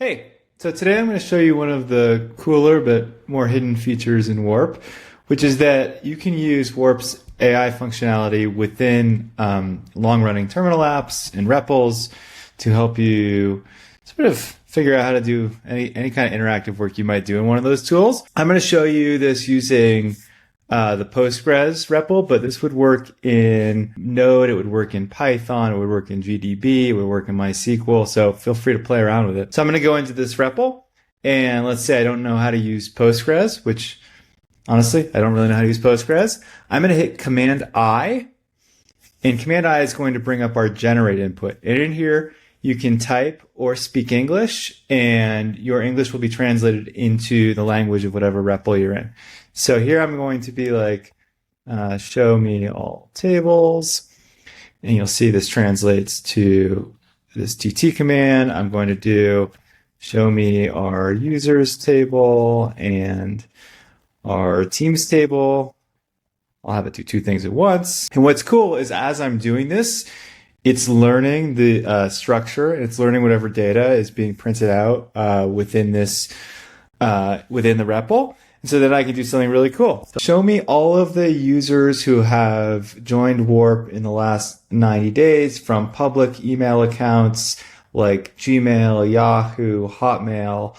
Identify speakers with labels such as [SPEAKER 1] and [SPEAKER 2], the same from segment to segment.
[SPEAKER 1] Hey, so today I'm going to show you one of the cooler but more hidden features in Warp, which is that you can use Warp's AI functionality within long-running terminal apps and REPLs to help you sort of figure out how to do any kind of interactive work you might do in one of those tools. I'm going to show you this using the Postgres REPL, but this would work in Node, it would work in Python, it would work in GDB, it would work in MySQL, so feel free to play around with it. So I'm going to go into this REPL, and let's say I don't know how to use Postgres, which honestly, I don't really know how to use Postgres. I'm going to hit Command I, and Command I is going to bring up our generate input. And in here, you can type or speak English, and your English will be translated into the language of whatever REPL you're in. So here I'm going to be like, show me all tables, and you'll see this translates to this TT command. I'm going to do show me our users table and our teams table. I'll have it do two things at once. And what's cool is as I'm doing this, it's learning the structure. It's learning whatever data is being printed out within this within the REPL. So that I can do something really cool. So show me all of the users who have joined Warp in the last 90 days from public email accounts like Gmail, Yahoo, Hotmail,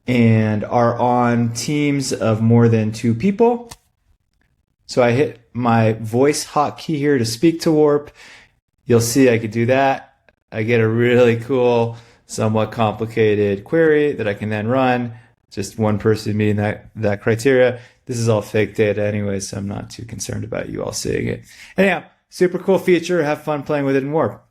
[SPEAKER 1] and are on teams of more than 2 people. So I hit my voice hotkey here to speak to Warp. You'll see I could do that. I get a really cool, somewhat complicated query that I can then run. Just one person meeting that criteria. This is all fake data anyway, so I'm not too concerned about you all seeing it. Anyhow, super cool feature. Have fun playing with it in Warp.